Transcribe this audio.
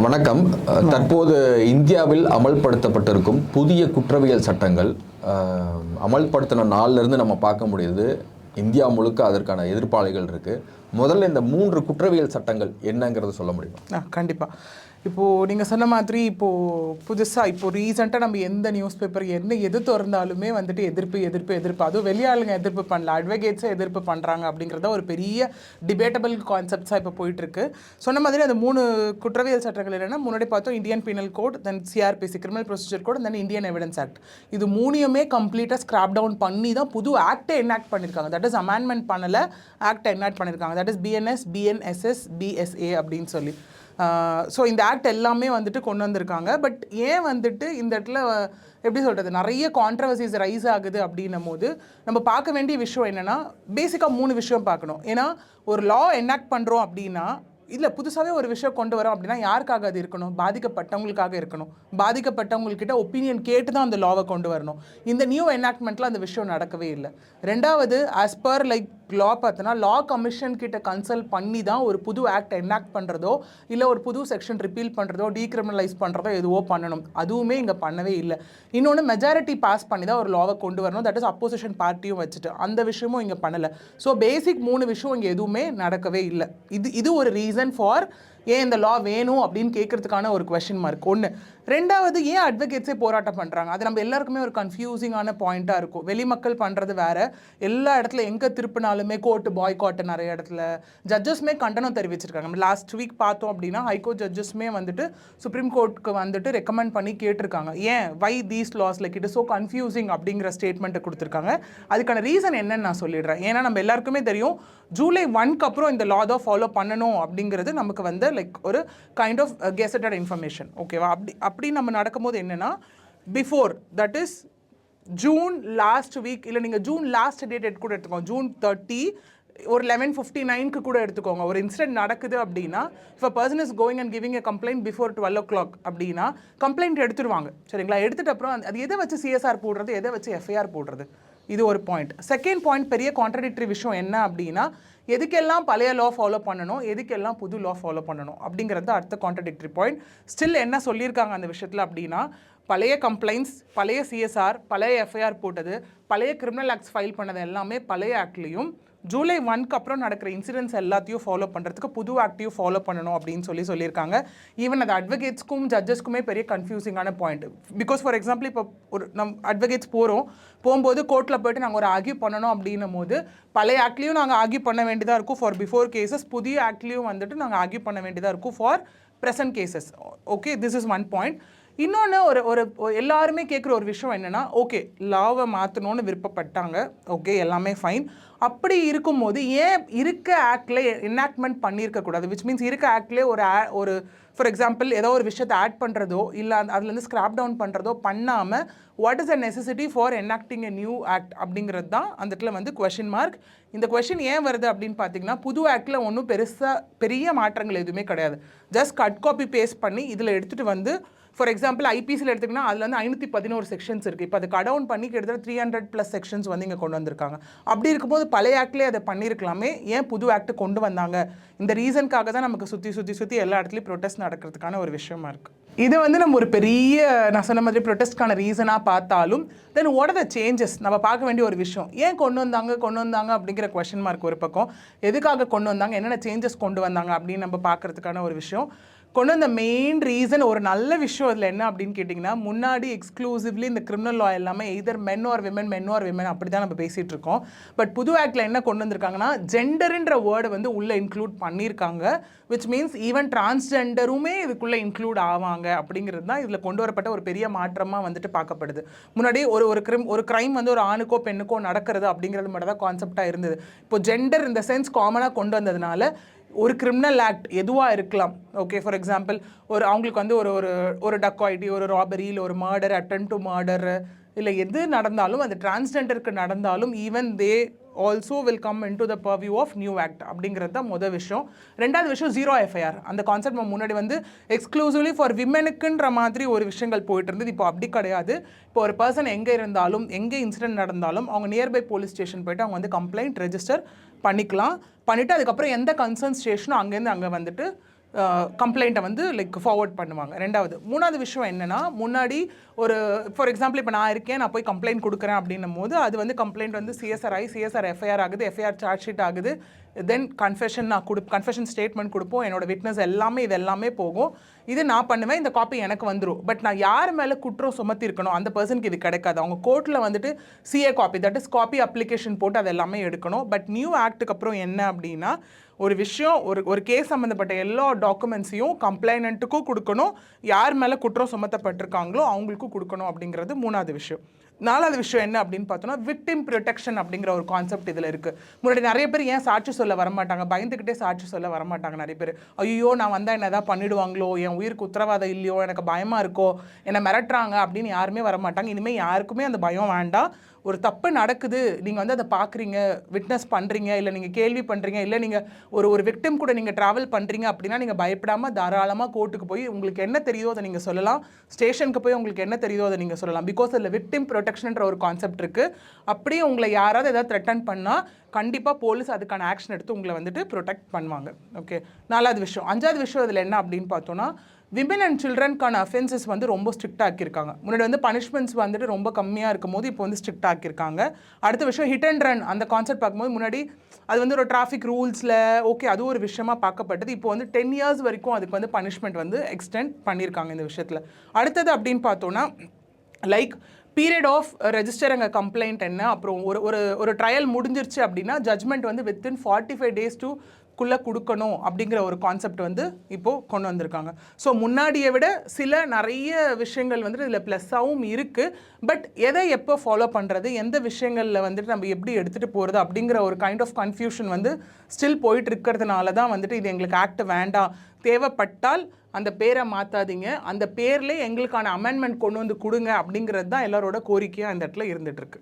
வணக்கம். தற்போது இந்தியாவில் அமல்படுத்தப்பட்டிருக்கும் புதிய குற்றவியல் சட்டங்கள் அமல்படுத்தின நாளிலிருந்து நம்ம பார்க்க முடியுது. இந்தியா முழுக்க அதற்கான எதிர்ப்பாளிகள் இருக்குது. முதல்ல இந்த 3 குற்றவியல் சட்டங்கள் என்னங்கிறத சொல்ல முடியுமா? கண்டிப்பாக. இப்போது நீங்கள் சொன்ன மாதிரி புதுசாக ரீசெண்டாக நம்ம எந்த நியூஸ் பேப்பர் எது திறந்தாலுமே வந்துட்டு எதிர்ப்பு அதுவும் வெளியாளுங்க எதிர்ப்பு பண்ணல, அட்வொகேட்ஸை எதிர்ப்பு பண்ணுறாங்க அப்படிங்கிறத ஒரு பெரிய டிபேட்டபிள் கான்செப்ட்ஸாக இப்போ போயிட்டுருக்கு. சொன்ன மாதிரி அந்த 3 குற்றவியல் சட்டங்கள் என்னென்னா, முன்னாடி பார்த்தோம் இந்தியன் பீனல் கோட், தென் சிஆர்பிசி கிரிமினல் ப்ரொசீஜர் கோட், தென் இந்தியன் எவிடன்ஸ் ஆக்ட். இது 3யுமே கம்ப்ளீட்டாக ஸ்கிராப் டவுன் பண்ணி தான் புது ஆக்டை என்ஆக்ட் பண்ணியிருக்காங்க. தட் இஸ் அமெண்ட்மெண்ட் பண்ணலை, ஆக்டை என்ஆக்ட் பண்ணியிருக்காங்க. That is BNS, BNSS, BSA அப்படின்னு சொல்லி. ஸோ இந்த ஆக்ட் எல்லாமே வந்துட்டு கொண்டு வந்திருக்காங்க. பட் ஏன் வந்துட்டு இந்த இடத்துல எப்படி சொல்கிறது, நிறைய கான்ட்ரவர்சிஸ் ரைஸ் ஆகுது அப்படின்னும் போது நம்ம பார்க்க வேண்டிய விஷயம் என்னென்னா, பேசிக்காக 3 விஷயம் பார்க்கணும். ஏன்னா ஒரு லா என்ஆக்ட் பண்ணுறோம் அப்படின்னா, இல்லை புதுசாகவே ஒரு விஷயம் கொண்டு வரோம் அப்படின்னா யாருக்காக அது இருக்கணும்? பாதிக்கப்பட்டவங்களுக்காக இருக்கணும். பாதிக்கப்பட்டவங்கக்கிட்ட ஒப்பீனியன் கேட்டு தான் அந்த லாவை கொண்டு வரணும். இந்த நியூ என்ஆக்ட்மெண்ட்டில் அந்த விஷயம் நடக்கவே இல்லை. ரெண்டாவது, ஆஸ் பர் லா பார்த்தோன்னா லா கமிஷன் கிட்ட கன்சல்ட் பண்ணி தான் ஒரு புது ஆக்ட் என்ஆக்ட் பண்ணுறதோ இல்லை ஒரு புது செக்ஷன் ரிப்பீல் பண்ணுறதோ டீக்ரிமினலைஸ் பண்ணுறதோ எதுவோ பண்ணணும். அதுவுமே இங்கே பண்ணவே இல்லை. இன்னொன்று, மெஜாரிட்டி பாஸ் பண்ணி தான் ஒரு லாவை கொண்டு வரணும். தட் இஸ் அப்போசிஷன் பார்ட்டியும் வச்சுட்டு அந்த விஷயமும் இங்கே பண்ணலை. ஸோ பேசிக் 3 விஷயம் இங்கே எதுவுமே நடக்கவே இல்லை. இது ஒரு ரீசன் ஃபார் ஏன் இந்த லா வேணும் அப்படின்னு கேட்கறதுக்கான ஒரு கொஸ்டின் மார்க் ஒன்று. ரெண்டாவது, ஏன் அட்வொகேட்ஸே போராட்டம் பண்ணுறாங்க? அது நம்ம எல்லாருக்குமே ஒரு கன்ஃபியூசிங்கான பாயிண்ட்டாக இருக்கும். வெளிமக்கள் பண்ணுறது வேறு, எல்லா இடத்துல எங்கே திருப்பினாலுமே கோர்ட்டு பாய்காட்டு, நிறைய இடத்துல ஜட்ஜஸ்மே கண்டனம் தெரிவிச்சிருக்காங்க. நம்ம லாஸ்ட் வீக் பார்த்தோம் அப்படின்னா ஹைகோர்ட் ஜட்ஜஸ்மே வந்துட்டு சுப்ரீம் கோர்ட்டுக்கு வந்துட்டு ரெக்கமெண்ட் பண்ணி கேட்டிருக்காங்க, ஏன் why these laws like it is so confusing அப்படிங்கிற ஸ்டேட்மெண்ட்டை கொடுத்துருக்காங்க. அதுக்கான ரீசன் என்னன்னு நான் சொல்லிடுறேன். ஏன்னா நம்ம எல்லாருக்குமே தெரியும், ஜூலை 1க்கு அப்புறம் இந்த லா தான் ஃபாலோ பண்ணணும் அப்படிங்கிறது நமக்கு வந்து லைக் ஒரு கைண்ட் ஆஃப் கெசட்டட் இன்ஃபர்மேஷன். ஓகேவா? அப்படி நம்ம நடக்கும்போது என்னென்னா, before that is June last week, இல்லை நீங்கள் ஜூன் லாஸ்ட் டேட் கூட எடுத்துக்கோங்க, ஜூன் 30 ஒரு 11:59க்கு கூட எடுத்துக்கோங்க. ஒரு இன்சிடென்ட் நடக்குது அப்படின்னா, if a person is going and giving a complaint before 12 o'clock அப்படின்னா கம்ப்ளைண்ட் எடுத்துருவாங்க. சரிங்களா? எடுத்துகிட்ட அப்புறம் அது எதை வச்சு சிஎஸ்ஆர் போடுறது, எதை வச்சு எஃப்ஐஆர் போடுறது, இது ஒரு பாயிண்ட். செகண்ட் பாயிண்ட், பெரிய கான்ட்ரடிக்டரி விஷயம் என்ன அப்படின்னா, எதுக்கெல்லாம் பழைய லா ஃபாலோ பண்ணணும், எதுக்கெல்லாம் புது லா ஃபாலோ பண்ணணும் அப்படிங்கிறது அடுத்த கான்ட்ரடிக்டரி பாயிண்ட். ஸ்டில் என்ன சொல்லியிருக்காங்க அந்த விஷயத்தில் அப்படின்னா, பழைய கம்ப்ளைண்ட்ஸ், பழைய சிஎஸ்ஆர், பழைய எஃப்ஐஆர் போட்டது, பழைய கிரிமினல் ஆக்ட்ஸ் ஃபைல் பண்ணது எல்லாமே பழைய ஆக்ட்லேயும் ஜூலை 1க்கு அப்புறம் நடக்கிற இன்சிடென்ட்ஸ் எல்லாத்தையும் ஃபாலோ பண்ணுறதுக்கு புது ஆக்டையும் ஃபாலோ பண்ணணும் அப்படின்னு சொல்லியிருக்காங்க. ஈவன் அது அட்வொகேட்ஸ்க்கும் ஜட்ஜஸ்க்குமே பெரிய கன்ஃபியூசிங்கான பாயிண்ட். பிகாஸ் ஃபார் எக்ஸாம்பிள், இப்போ ஒரு அட்வொகேட்ஸ் போகும்போது கோர்ட்டில் போய்ட்டு நாங்கள் ஒரு ஆர்கியூ பண்ணணும் அப்படின்னும் போது பழைய ஆக்ட்லேயும் நாங்கள் ஆர்கியூ பண்ண வேண்டியதாக இருக்கும் ஃபார் பிஃபோர் கேசஸ், புதிய ஆக்ட்லேயும் வந்துட்டு நாங்கள் ஆர்கியூ பண்ண வேண்டியதாக இருக்கும் for present cases. Okay, this is one point. இன்னொன்று, ஒரு எல்லாருமே கேட்குற ஒரு விஷயம் என்னென்னா, ஓகே லாவை மாற்றணும்னு விருப்பப்பட்டாங்க, ஓகே எல்லாமே ஃபைன். அப்படி இருக்கும்போது ஏன் இருக்க ஆக்டில் என்ஆக்ட்மெண்ட் பண்ணியிருக்கக்கூடாது? விச் மீன்ஸ் இருக்க ஆக்ட்லேயே ஒரு ஃபார் எக்ஸாம்பிள் ஏதோ ஒரு விஷயத்தை ஆட் பண்ணுறதோ இல்லை அதுலேருந்து ஸ்கிராப் டவுன் பண்ணுறதோ பண்ணாமல் what is a necessity for enacting a new act அப்படிங்கிறது தான் அந்த இடத்துல வந்து கொஷின் மார்க். இந்த கொஷின் ஏன் வருது அப்படின்னு பார்த்தீங்கன்னா, புது ஆக்டில் ஒன்றும் பெரிய மாற்றங்கள் எதுவுமே கிடையாது. ஜஸ்ட் கட் காப்பி பேஸ்ட் பண்ணி இதில் எடுத்துகிட்டு வந்து, ஃபார் எக்ஸாம்பிள் ஐபிசியில் எடுத்துக்கினா அதில் வந்து 511 செக்ஷன்ஸ் இருக்குது. இப்போ அதை கட் டவுன் பண்ணி கிட்டத்தட்ட 300+ செக்ஷன்ஸ் வந்து இங்கே கொண்டு வந்திருக்காங்க. அப்படி இருக்கும்போது பழைய ஆக்ட்லேயே அதை பண்ணியிருக்கலாமே, ஏன் புது ஆக்ட் கொண்டு வந்தாங்க? இந்த ரீசனுக்காக தான் நமக்கு சுற்றி எல்லா இடத்துலையும் ப்ரொட்டஸ்ட் நடக்கிறதுக்கான ஒரு விஷயமா இருக்குது. இது வந்து நம்ம ஒரு பெரிய, நான் சொன்ன மாதிரி ப்ரொட்டஸ்ட்கான ரீசனாக பார்த்தாலும், then what are the changes நம்ம பார்க்க வேண்டிய ஒரு விஷயம். ஏன் கொண்டு வந்தாங்க அப்படிங்கிற கொஷின் மார்க் ஒரு பக்கம். எதுக்காக கொண்டு வந்தாங்க, என்னென்ன சேஞ்சஸ் கொண்டு வந்தாங்க அப்படின்னு நம்ம பார்க்குறதுக்கான ஒரு விஷயம். கொண்டு வந்த மெயின் ரீசன், ஒரு நல்ல விஷயம் அதில் என்ன அப்படின்னு கேட்டிங்கன்னா, முன்னாடி எக்ஸ்க்ளூசிவ்லி இந்த கிரிமினல் லா எல்லாமே எய்தர் மென் ஆர் விமன் அப்படி தான் நம்ம பேசிகிட்டு இருக்கோம். பட் புது ஆக்டில் என்ன கொண்டு வந்திருக்காங்கன்னா, ஜெண்டர்ன்ற வேர்டை வந்து உள்ளே இன்க்ளூட் பண்ணியிருக்காங்க. விச் மீன்ஸ் ஈவன் டிரான்ஸ்ஜெண்டருமே இதுக்குள்ளே இன்க்ளூட் ஆவாங்க அப்படிங்கிறது தான் இதில் கொண்டு வரப்பட்ட ஒரு பெரிய மாற்றமாக வந்துட்டு பார்க்கப்படுது. முன்னாடி ஒரு க்ரைம் வந்து ஒரு ஆணுக்கோ பெண்ணுக்கோ நடக்கிறது அப்படிங்கிறது மட்டும் தான் கான்செப்டாக இருந்தது. இப்போ ஜெண்டர் இந்த சென்ஸ் காமனாக கொண்டு வந்ததுனால ஒரு கிரிமினல் ஆக்ட் எதுவாக இருக்கலாம். ஓகே, ஃபார் எக்ஸாம்பிள் அவங்களுக்கு வந்து ஒரு டக்காய்டி, ஒரு ராபரி, இல்லை ஒரு மர்டர், அட்டெம்ப்ட் டு மர்டர், இல்லை எது நடந்தாலும் அது டிரான்ஸ்ஜெண்டருக்கு நடந்தாலும் even they also will come into the purview of new act அப்படிங்கிறது தான் முதல் விஷயம். ரெண்டாவது விஷயம், 0 எஃப்ஐஆர். அந்த கான்செப்ட் முன்னாடி வந்து எக்ஸ்க்ளூசிவ்லி ஃபார் விமெனுக்குன்ற மாதிரி ஒரு விஷயங்கள் போயிட்டு இருந்தது. இப்போ அப்படி கிடையாது. இப்போ ஒரு பர்சன் எங்கே இருந்தாலும், எங்கே இன்சிடென்ட் நடந்தாலும் அவங்க நியர்பை போலீஸ் ஸ்டேஷன் போய்ட்டு அவங்க வந்து கம்ப்ளைண்ட் ரெஜிஸ்டர் பண்ணிக்கலாம். பண்ணிவிட்டு அதுக்கப்புறம் எந்த கன்சர்ன் ஸ்டேஷனும் அங்கேருந்து அங்கே வந்துட்டு கம்ப்ளைண்ட்டை வந்து லைக் ஃபார்வர்ட் பண்ணுவாங்க. மூணாவது விஷயம் என்னென்னா, முன்னாடி ஒரு ஃபார் எக்ஸாம்பிள் இப்போ நான் இருக்கேன், நான் போய் கம்ப்ளைண்ட் கொடுக்குறேன் அப்படின்னும் போது அது வந்து கம்ப்ளைண்ட் வந்து சிஎஸ்ஆர் ஆகி சிஎஸ்ஆர் எஃப்ஐஆர் ஆகுது, எஃப்ஐஆர் சார்ஜ் ஷீட் ஆகுது, தென் கன்ஃபெஷன் ஸ்டேட்மெண்ட் கொடுப்போம், என்னோட விட்னஸ் எல்லாமே இது எல்லாமே போகும். இது நான் பண்ணுவேன், இந்த காப்பி எனக்கு வந்துடும். பட் நான் யார் மேலே குற்றம் சுமத்தி இருக்கணும் அந்த பர்சனுக்கு இது கிடைக்காது. அவங்க கோர்ட்டில் வந்துட்டு CA copy, that is copy application போட்டு அது எல்லாமே எடுக்கணும். பட் நியூ ஆக்ட்டுக்கு அப்புறம் என்ன அப்படின்னா, ஒரு விஷயம் ஒரு கேஸ் சம்மந்தப்பட்ட எல்லா டாக்குமெண்ட்ஸையும் கம்ப்ளைனண்ட்டுக்கும் கொடுக்கணும், யார் மேலே குற்றம் சுமத்தப்பட்டிருக்காங்களோ அவங்களுக்கும் கொடுக்கணும் அப்படிங்கிறது மூணாவது விஷயம். நாலாவது விஷயம் என்ன அப்படின்னு பார்த்தோன்னா, விக்டிம் ப்ரொடெக்ஷன் அப்படிங்கிற ஒரு கான்செப்ட் இதில் இருக்குது. முன்னாடி நிறைய பேர் ஏன் சாட்சி சொல்ல வரமாட்டாங்க, பயந்துக்கிட்டே சாட்சி சொல்ல வரமாட்டாங்க நிறைய பேர். ஐயோ நான் வந்தால் என்ன ஏதாவது பண்ணிடுவாங்களோ, என் உயிருக்கு உத்தரவாதம் இல்லையோ, எனக்கு பயமாக இருக்கோ, என்னை மிரட்டுறாங்க அப்படின்னு யாருமே வரமாட்டாங்க. இனிமேல் யாருக்குமே அந்த பயம் வேண்டாம். ஒரு தப்பு நடக்குது, நீங்கள் வந்து அதை பார்க்குறீங்க, விட்னஸ் பண்ணுறீங்க, இல்லை நீங்கள் கேள்வி பண்ணுறீங்க, இல்லை நீங்கள் ஒரு விக்டிம் கூட நீங்கள் ட்ராவல் பண்ணுறீங்க அப்படின்னா நீங்கள் பயப்படாமல் தாராளமாக கோர்ட்டுக்கு போய் உங்களுக்கு என்ன தெரியுதோ அதை நீங்கள் சொல்லலாம். ஸ்டேஷனுக்கு போய் உங்களுக்கு என்ன தெரியுதோ அதை நீங்கள் சொல்லலாம். பிகாஸ் அதில் விக்டிம் ப்ரொடெக்ஷன்ன்ற ஒரு கான்செப்ட் இருக்குது. அப்படியே உங்களை யாராவது ஏதாவது த்ரெட்டன் பண்ணால் கண்டிப்பாக போலீஸ் அதுக்கான ஆக்ஷன் எடுத்து உங்களை வந்துட்டு ப்ரொடெக்ட் பண்ணுவாங்க. ஓகே, நாலாவது விஷயம். அஞ்சாவது விஷயம் இதில் என்ன அப்படின்னு பார்த்தோன்னா, விமன் அண்ட் சில்ட்ரனுக்கான அஃபென்சஸ் வந்து ரொம்ப ஸ்ட்ரிக்ட் ஆக்கியிருக்காங்க. முன்னாடி வந்து பனிஷ்மெண்ட்ஸ் வந்துட்டு ரொம்ப கம்மியாக இருக்கும் போது இப்போ வந்து ஸ்ட்ரிக்ட் ஆக்கியிருக்காங்க. அடுத்த விஷயம் ஹிட் அண்ட் ரன் அந்த கான்செப்ட் பார்க்கும்போது முன்னாடி அது வந்து ஒரு டிராஃபிக் ரூல்ஸில் ஓகே அது ஒரு விஷயமா பார்க்கப்பட்டது. இப்போ வந்து 10 years வரைக்கும் அதுக்கு வந்து பனிஷ்மெண்ட் வந்து எக்ஸ்டெண்ட் பண்ணியிருக்காங்க இந்த விஷயத்தில். அடுத்தது அப்படின்னு பார்த்தோன்னா, லைக் பீரியட் ஆஃப் ரெஜிஸ்டருங்க கம்ப்ளைண்ட் என்ன, அப்புறம் ஒரு ட்ரையல் முடிஞ்சிருச்சு அப்படின்னா ஜட்மெண்ட் வந்து வித்தின் 45 days க்குள்ளே கொடுக்கணும் அப்படிங்கிற ஒரு கான்செப்ட் வந்து இப்போது கொண்டு வந்திருக்காங்க. ஸோ முன்னாடியை விட நிறைய விஷயங்கள் வந்துட்டு இதில் ப்ளஸ்ஸாகவும் இருக்குது. பட் எதை எப்போ ஃபாலோ பண்ணுறது, எந்த விஷயங்களில் வந்துட்டு நம்ம எப்படி எடுத்துகிட்டு போகிறது அப்படிங்கிற ஒரு கைண்ட் ஆஃப் கன்ஃபியூஷன் வந்து ஸ்டில் போயிட்டு இருக்கிறதுனால தான் வந்துட்டு இது எங்களுக்கு ஆக்ட் வேண்டாம், தேவைப்பட்டால் அந்த பேரை மாற்றாதீங்க, அந்த பேர்லேயே எங்களுக்கான அமெண்ட்மெண்ட் கொண்டு வந்து கொடுங்க அப்படிங்கிறது தான் எல்லாரோட கோரிக்கையாக இந்த இடத்துல இருந்துகிட்ருக்கு.